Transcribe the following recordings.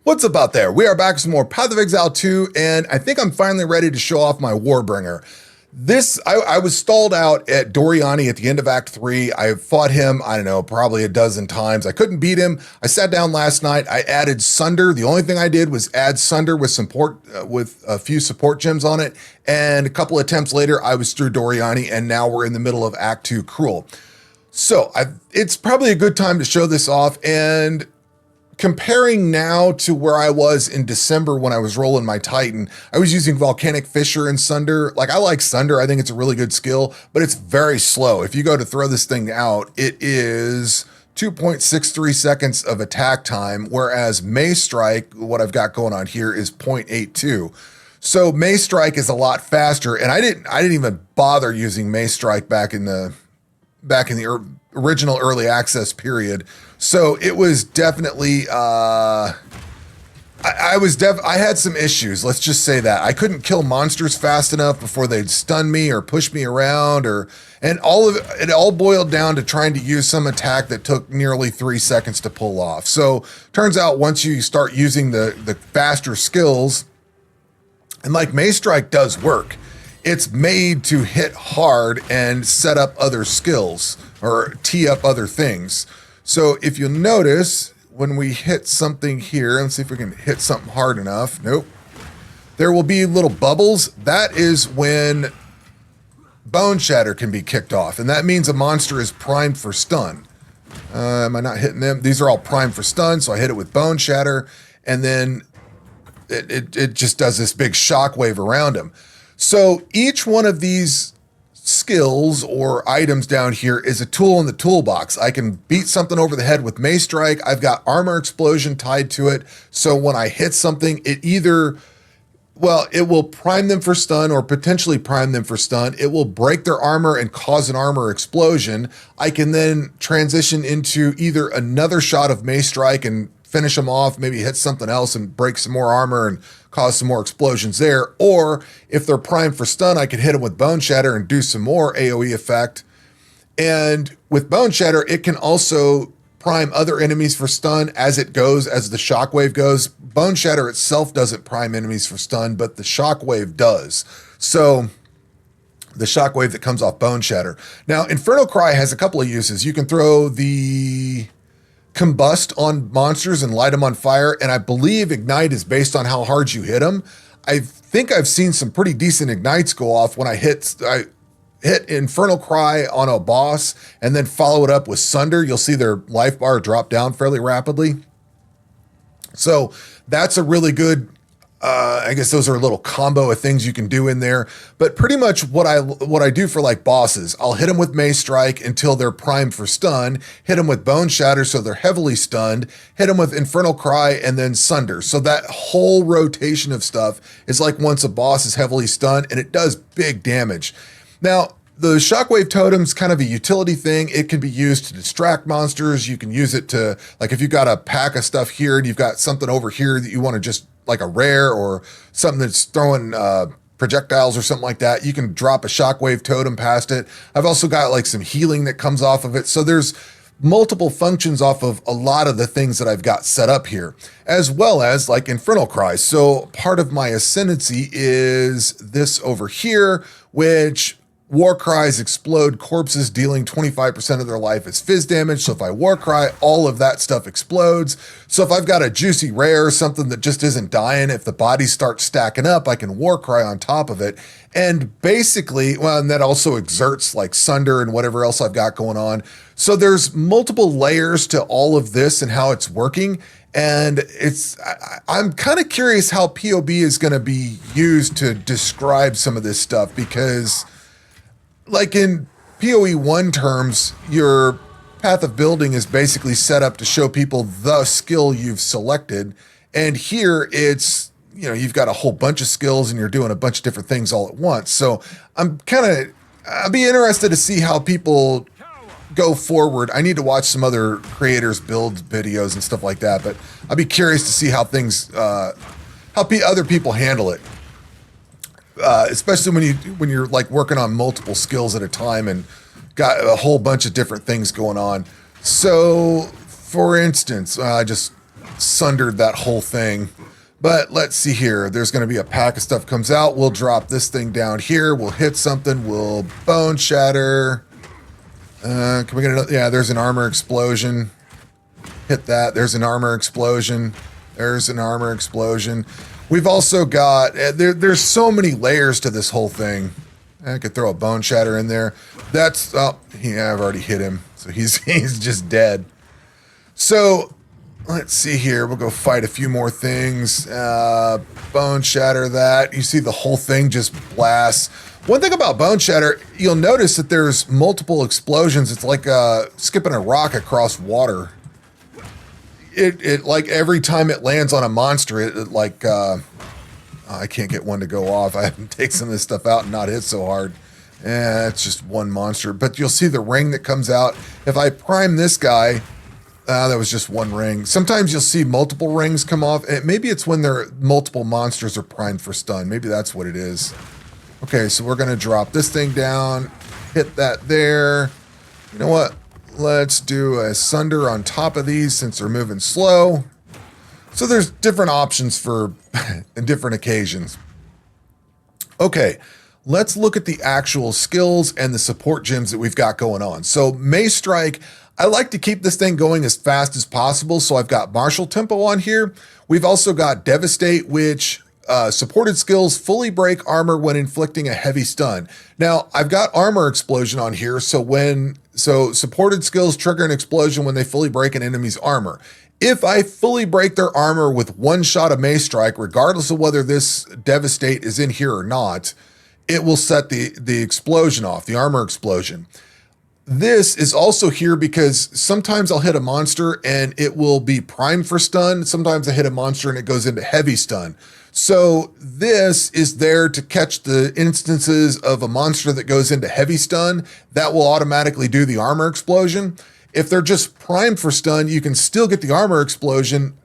What's up out there? We are back with some more Path of Exile 2, and I think I'm finally ready to show off my Warbringer. I was stalled out at Doriani at the end of Act 3. I fought him, I don't know, probably a dozen times. I couldn't beat him. I sat down last night. I added Sunder. The only thing I did was add Sunder with with a few support gems on it. And a couple attempts later, I was through Doriani, and now we're in the middle of Act 2 Cruel. So it's probably a good time to show this off, and comparing now to where I was in December when I was rolling my Titan, I was using Volcanic Fissure and Sunder. Like, I like Sunder. I think it's a really good skill, but it's very slow. If you go to throw this thing out, it is 2.63 seconds of attack time, whereas Mace Strike, what I've got going on here, is 0.82. So Mace Strike is a lot faster, and I didn't even bother using Mace Strike back in the original early access period. So it was definitely, I had some issues. Let's just say that I couldn't kill monsters fast enough before they'd stun me or push me around, and it all boiled down to trying to use some attack that took nearly 3 seconds to pull off. So turns out once you start using the faster skills, and like Mace Strike does work, it's made to hit hard and set up other skills or tee up other things. So if you'll notice, when we hit something here, let's see if we can hit something hard enough. Nope. There will be little bubbles. That is when Bone Shatter can be kicked off, and that means a monster is primed for stun. Am I not hitting them? These are all primed for stun, so I hit it with Bone Shatter, and then it just does this big shockwave around him. So each one of these skills or items down here is a tool in the toolbox. I can beat something over the head with Mace Strike. I've got Armor Explosion tied to it. So when I hit something, it will prime them for stun or potentially prime them for stun. It will break their armor and cause an armor explosion. I can then transition into either another shot of Mace Strike and finish them off, maybe hit something else and break some more armor and cause some more explosions there. Or if they're primed for stun, I could hit them with Bone Shatter and do some more AoE effect. And with Bone Shatter, it can also prime other enemies for stun as the shockwave goes. Bone Shatter itself doesn't prime enemies for stun, but the shockwave does. So the shockwave that comes off Bone Shatter. Now, Infernal Cry has a couple of uses. You can throw the Combust on monsters and light them on fire, and I believe Ignite is based on how hard you hit them. I think I've seen some pretty decent Ignites go off when I hit Infernal Cry on a boss and then follow it up with Sunder. You'll see their life bar drop down fairly rapidly. So that's a really good, I guess those are a little combo of things you can do in there. But pretty much what I do for like bosses, I'll hit them with Mace Strike until they're primed for stun, hit them with Bone Shatter so they're heavily stunned, hit them with Infernal Cry, and then Sunder. So that whole rotation of stuff is like once a boss is heavily stunned, and it does big damage. Now, the Shockwave Totem's kind of a utility thing. It can be used to distract monsters. You can use it to, like if you've got a pack of stuff here and you've got something over here that you want to just, like a rare or something that's throwing projectiles or something like that, you can drop a Shockwave Totem past it. I've also got like some healing that comes off of it. So there's multiple functions off of a lot of the things that I've got set up here, as well as like Infernal Cry. So part of my ascendancy is this over here, which War Cries explode corpses, dealing 25% of their life as fizz damage. So if I War Cry, all of that stuff explodes. So if I've got a juicy rare, something that just isn't dying, if the bodies start stacking up, I can War Cry on top of it. And basically, and that also exerts like Sunder and whatever else I've got going on. So there's multiple layers to all of this and how it's working. And I'm kind of curious how POB is going to be used to describe some of this stuff, because like in PoE 1 terms, your path of building is basically set up to show people the skill you've selected. And here it's, you've got a whole bunch of skills and you're doing a bunch of different things all at once. So I'll be interested to see how people go forward. I need to watch some other creators build videos and stuff like that, but I'll be curious to see how other people handle it. Especially when you're like working on multiple skills at a time and got a whole bunch of different things going on. So, for instance, I just sundered that whole thing. But let's see here. There's going to be a pack of stuff comes out. We'll drop this thing down here. We'll hit something. We'll bone shatter. Can we get another? Yeah, there's an armor explosion. Hit that. There's an armor explosion. There's an armor explosion. We've also got, there's so many layers to this whole thing. I could throw a bone shatter in there. That's, oh, yeah, I've already hit him. So he's just dead. So let's see here. We'll go fight a few more things. Bone shatter that. You see the whole thing just blasts. One thing about bone shatter, you'll notice that there's multiple explosions. It's like skipping a rock across water. It like every time it lands on a monster, it like I can't get one to go off. I have to take some of this stuff out and not hit so hard. It's just one monster. But you'll see the ring that comes out. If I prime this guy, that was just one ring. Sometimes you'll see multiple rings come off. Maybe it's when multiple monsters are primed for stun. Maybe that's what it is. Okay, so we're going to drop this thing down, hit that there. You know what? Let's do a sunder on top of these since they're moving slow. So there's different options for different occasions. Okay, let's look at the actual skills and the support gems that we've got going on. So Mace Strike, I like to keep this thing going as fast as possible. So I've got Martial Tempo on here. We've also got Devastate, which supported skills fully break armor when inflicting a heavy stun. Now I've got Armor Explosion on here. So supported skills trigger an explosion when they fully break an enemy's armor. If I fully break their armor with one shot of Mace Strike, regardless of whether this Devastate is in here or not, it will set the explosion off, the armor explosion. This is also here because sometimes I'll hit a monster and it will be primed for stun. Sometimes I hit a monster and it goes into heavy stun. So this is there to catch the instances of a monster that goes into heavy stun. That will automatically do the armor explosion. If they're just primed for stun, you can still get the armor explosion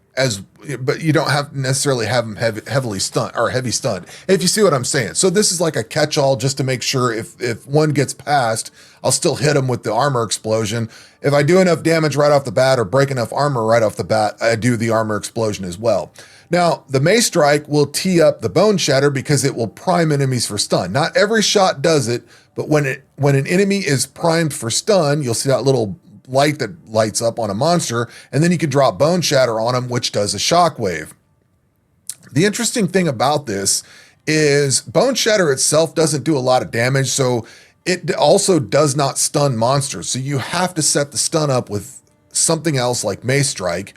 but you don't have necessarily have them heavily stunned or heavy stunned, if you see what I'm saying. So this is like a catch-all just to make sure if one gets past, I'll still hit them with the armor explosion. If I do enough damage right off the bat or break enough armor right off the bat, I do the armor explosion as well. Now, the Mace Strike will tee up the Bone Shatter because it will prime enemies for stun. Not every shot does it, but when an enemy is primed for stun, you'll see that little light that lights up on a monster, and then you can drop Bone Shatter on them, which does a shockwave. The interesting thing about this is Bone Shatter itself doesn't do a lot of damage, so it also does not stun monsters. So you have to set the stun up with something else like Mace Strike,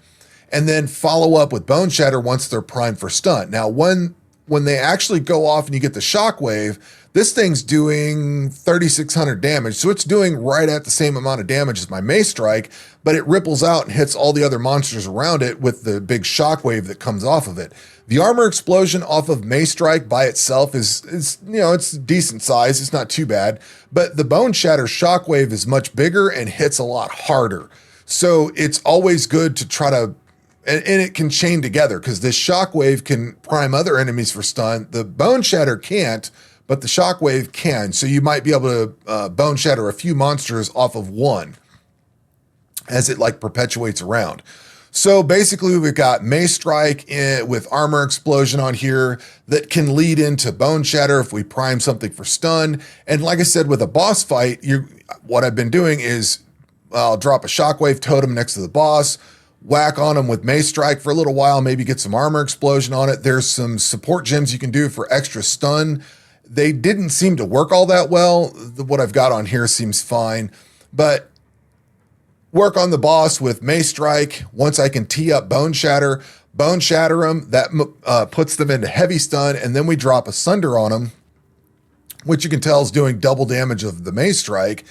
and then follow up with Bone Shatter once they're primed for stun. Now, when they actually go off and you get the shockwave, this thing's doing 3,600 damage, so it's doing right at the same amount of damage as my Mace Strike, but it ripples out and hits all the other monsters around it with the big shockwave that comes off of it. The armor explosion off of Mace Strike by itself is it's decent size, it's not too bad, but the Bone Shatter shockwave is much bigger and hits a lot harder. So it's always good to try to, and it can chain together because this shockwave can prime other enemies for stun. The Bone Shatter can't, but the shockwave can. So you might be able to Bone Shatter a few monsters off of one as it like perpetuates around. So basically we've got Mace Strike with Armor Explosion on here that can lead into Bone Shatter if we prime something for stun. And like I said, with a boss fight, what I've been doing is I'll drop a shockwave totem next to the boss, whack on them with Mace Strike for a little while, maybe get some Armor Explosion on it. There's some support gems you can do for extra stun. They didn't seem to work all that well. What I've got on here seems fine, but work on the boss with Mace Strike. Once I can tee up Bone Shatter them, that puts them into heavy stun, and then we drop a Sunder on them, which you can tell is doing double damage of the Mace Strike.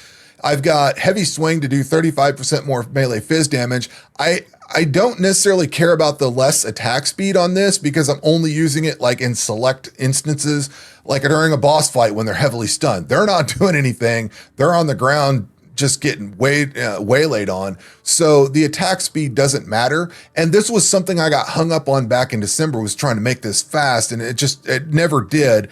I've got Heavy Swing to do 35% more melee fizz damage. I don't necessarily care about the less attack speed on this because I'm only using it like in select instances, like during a boss fight when they're heavily stunned. They're not doing anything. They're on the ground just getting waylaid on. So the attack speed doesn't matter. And this was something I got hung up on back in December, was trying to make this fast, and it never did.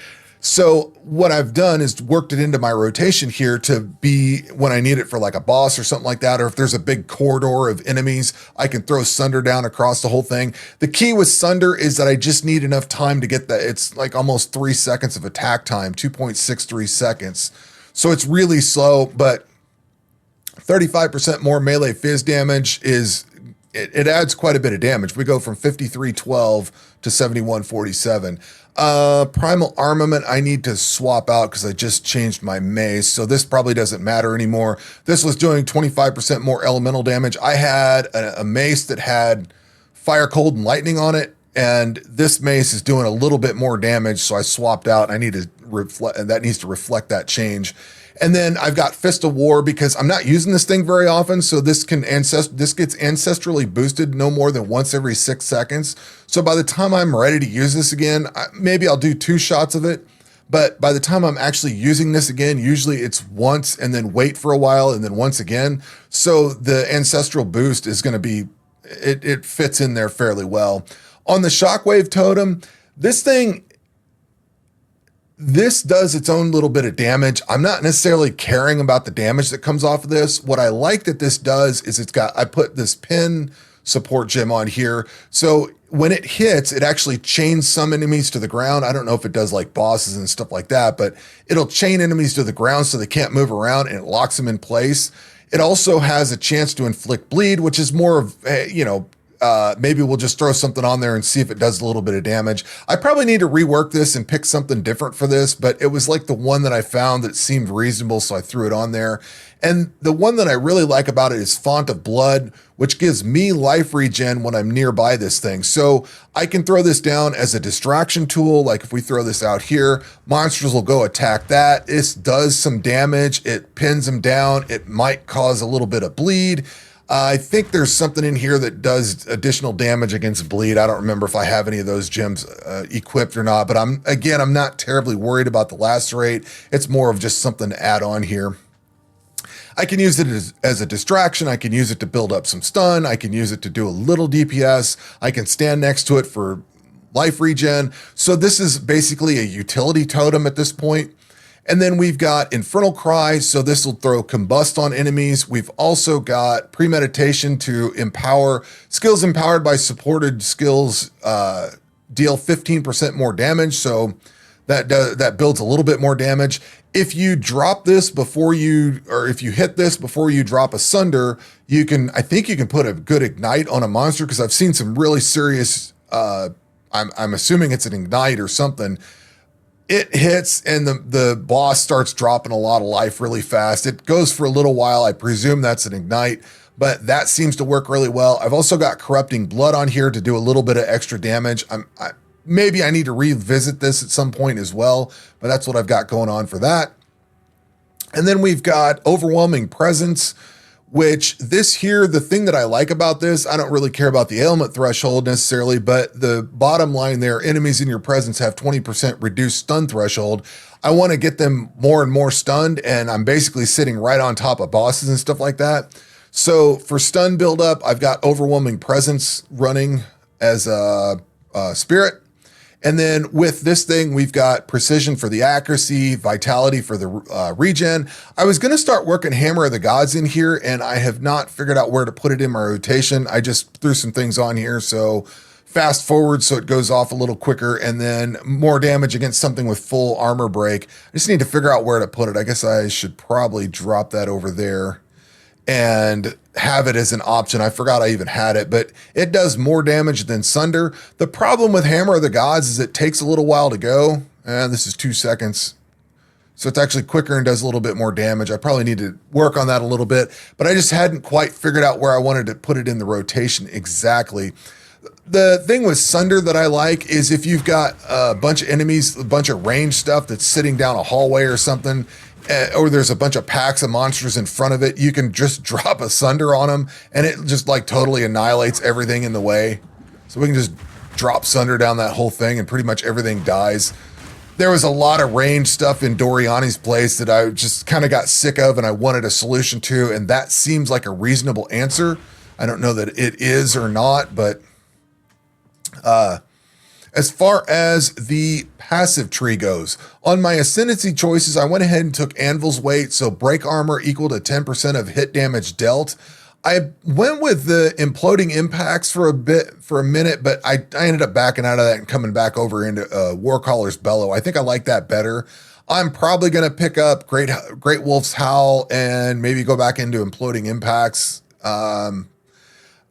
So what I've done is worked it into my rotation here to be when I need it for like a boss or something like that, or if there's a big corridor of enemies, I can throw Sunder down across the whole thing. The key with Sunder is that I just need enough time to get that. It's like almost 3 seconds of attack time, 2.63 seconds. So it's really slow, but 35% more melee fizz damage it adds quite a bit of damage. We go from 5312 to 7147. Primal armament, I need to swap out because I just changed my mace. So this probably doesn't matter anymore. This was doing 25% more elemental damage. I had a mace that had fire, cold, and lightning on it. And this mace is doing a little bit more damage. So I swapped out. I need to reflect, and that needs to reflect that change. And then I've got Fist of War because I'm not using this thing very often. So this gets ancestrally boosted no more than once every 6 seconds. So by the time I'm ready to use this again, maybe I'll do 2 shots of it. But by the time I'm actually using this again, usually it's once and then wait for a while and then once again. So the ancestral boost is going to be, it fits in there fairly well. On the Shockwave Totem, this does its own little bit of damage. I'm not necessarily caring about the damage that comes off of this. What I like that this does is I put this pin support gem on here. So when it hits, it actually chains some enemies to the ground. I don't know if it does like bosses and stuff like that, but it'll chain enemies to the ground so they can't move around and it locks them in place. It also has a chance to inflict bleed, which is more of, maybe we'll just throw something on there and see if it does a little bit of damage. I probably need to rework this and pick something different for this, but it was like the one that I found that seemed reasonable, so I threw it on there. And the one that I really like about it is Font of Blood, which gives me life regen when I'm nearby this thing. So I can throw this down as a distraction tool. Like if we throw this out here, monsters will go attack that. This does some damage. It pins them down. It might cause a little bit of bleed. I think there's something in here that does additional damage against bleed. I don't remember if I have any of those gems equipped or not, but I'm not terribly worried about the lacerate. It's more of just something to add on here. I can use it as a distraction. I can use it to build up some stun. I can use it to do a little DPS. I can stand next to it for life regen. So this is basically a utility totem at this point. And then we've got Infernal Cry, so this will throw Combust on enemies. We've also got Premeditation to empower. Skills empowered by supported skills deal 15% more damage, so that builds a little bit more damage. If you drop this if you hit this before you drop a Sunder, I think you can put a good Ignite on a monster, because I've seen some really serious, I'm assuming it's an Ignite or something. It hits and the boss starts dropping a lot of life really fast. It goes for a little while. I presume that's an Ignite, but that seems to work really well. I've also got Corrupting Blood on here to do a little bit of extra damage. Maybe I need to revisit this at some point as well, but that's what I've got going on for that. And then we've got Overwhelming Presence, which this here, the thing that I like about this, I don't really care about the ailment threshold necessarily, but the bottom line there, enemies in your presence have 20% reduced stun threshold. I want to get them more and more stunned, and I'm basically sitting right on top of bosses and stuff like that. So for stun buildup, I've got Overwhelming Presence running as a spirit. And then with this thing, we've got Precision for the accuracy, Vitality for the regen. I was going to start working Hammer of the Gods in here, and I have not figured out where to put it in my rotation. I just threw some things on here, so fast forward so it goes off a little quicker, and then more damage against something with full armor break. I just need to figure out where to put it. I guess I should probably drop that over there and have it as an option. I forgot I even had it, but it does more damage than Sunder. The problem with Hammer of the Gods is it takes a little while to go. And this is 2 seconds. So it's actually quicker and does a little bit more damage. I probably need to work on that a little bit, but I just hadn't quite figured out where I wanted to put it in the rotation exactly. The thing with Sunder that I like is if you've got a bunch of enemies, a bunch of ranged stuff that's sitting down a hallway or something, or there's a bunch of packs of monsters in front of it, you can just drop a Sunder on them and it just like totally annihilates everything in the way. So we can just drop Sunder down that whole thing and pretty much everything dies. There was a lot of ranged stuff in Doriani's place that I just kind of got sick of and I wanted a solution to, and that seems like a reasonable answer. I don't know that it is or not, but As far as the passive tree goes, on my Ascendancy choices, I went ahead and took Anvil's weight, so break armor equal to 10% of hit damage dealt. I went with the imploding impacts for a minute, but I ended up backing out of that and coming back over into Warcaller's Bellow. I think I like that better. I'm probably going to pick up Great Wolf's Howl and maybe go back into imploding impacts.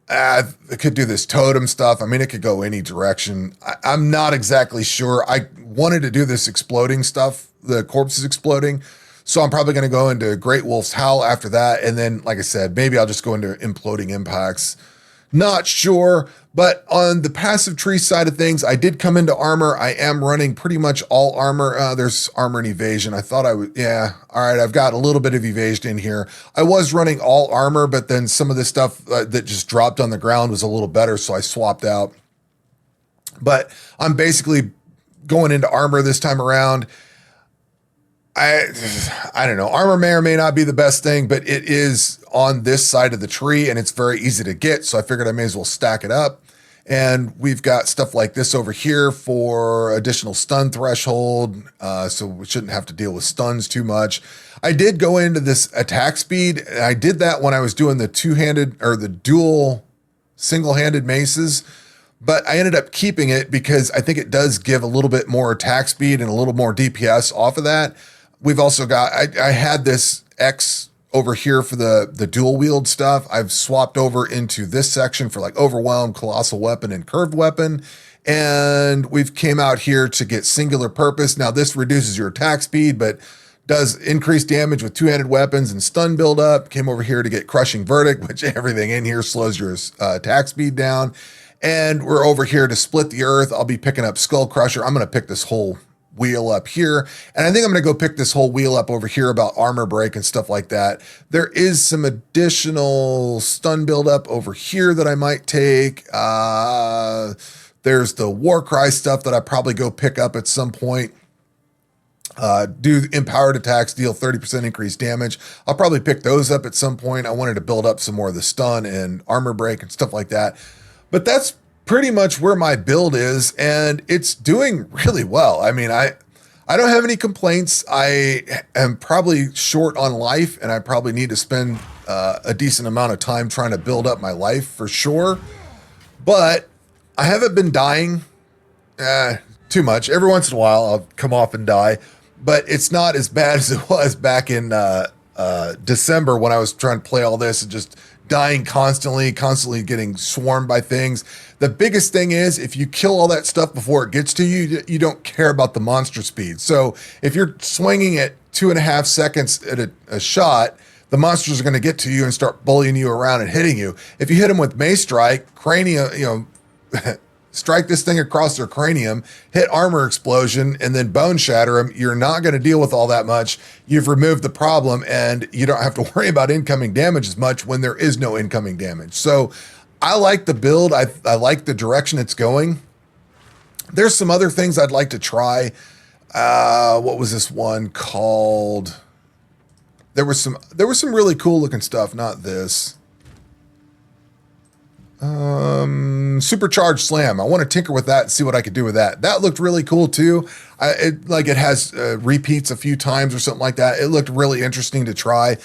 I could do this totem stuff. I mean, it could go any direction. I'm not exactly sure. I wanted to do this exploding stuff, the corpses exploding. So I'm probably going to go into Great Wolf's Howl after that. And then, like I said, maybe I'll just go into imploding impacts. Not sure. But on the passive tree side of things, I did come into armor. I am running pretty much all armor. There's armor and evasion. I thought I would, yeah. All right, I've got a little bit of evasion in here. I was running all armor, but then some of the stuff that just dropped on the ground was a little better, so I swapped out. But I'm basically going into armor this time around. I don't know. Armor may or may not be the best thing, but it is on this side of the tree and it's very easy to get. So I figured I may as well stack it up. And we've got stuff like this over here for additional stun threshold. So we shouldn't have to deal with stuns too much. I did go into this attack speed. I did that when I was doing the two-handed or the dual single-handed maces. But I ended up keeping it because I think it does give a little bit more attack speed and a little more DPS off of that. We've also got, I had this X over here for the dual wield stuff. I've swapped over into this section for like Overwhelm, Colossal Weapon, and Curved Weapon. And we've came out here to get Singular Purpose. Now this reduces your attack speed, but does increase damage with two-handed weapons and stun buildup. Came over here to get Crushing Verdict, which everything in here slows your attack speed down. And we're over here to Split the Earth. I'll be picking up Skull Crusher. I'm going to pick this whole wheel up here. And I think I'm going to go pick this whole wheel up over here about armor break and stuff like that. There is some additional stun buildup over here that I might take. There's the Warcry stuff that I probably go pick up at some point. Do empowered attacks, deal 30% increased damage. I'll probably pick those up at some point. I wanted to build up some more of the stun and armor break and stuff like that. But that's pretty much where my build is, and it's doing really well. I mean, I don't have any complaints. I am probably short on life, and I probably need to spend a decent amount of time trying to build up my life for sure. But I haven't been dying too much. Every once in a while, I'll come off and die, but it's not as bad as it was back in December when I was trying to play all this and just dying constantly getting swarmed by things. The biggest thing is if you kill all that stuff before it gets to you, you don't care about the monster speed. So if you're swinging at 2.5 seconds at a shot, the monsters are going to get to you and start bullying you around and hitting you. If you hit them with Mace Strike, cranium, strike this thing across their cranium, hit armor explosion, and then bone shatter them, you're not going to deal with all that much. You've removed the problem, and you don't have to worry about incoming damage as much when there is no incoming damage. So I like the build. I like the direction it's going. There's some other things I'd like to try. What was this one called? There was some really cool looking stuff, not this. Supercharged Slam. I want to tinker with that and see what I could do with that. That looked really cool too. It has repeats a few times or something like that. It looked really interesting to try.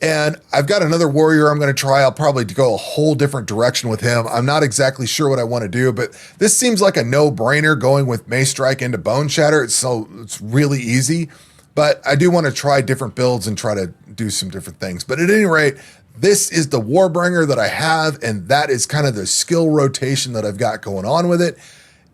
And I've got another warrior I'm going to try. I'll probably go a whole different direction with him. I'm not exactly sure what I want to do, but this seems like a no-brainer going with Mace Strike into Bone Shatter. It's really easy, but I do want to try different builds and try to do some different things. But at any rate, this is the Warbringer that I have, and that is kind of the skill rotation that I've got going on with it.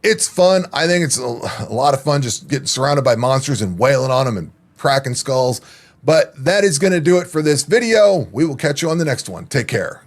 It's fun. I think it's a lot of fun just getting surrounded by monsters and wailing on them and cracking skulls. But that is going to do it for this video. We will catch you on the next one. Take care.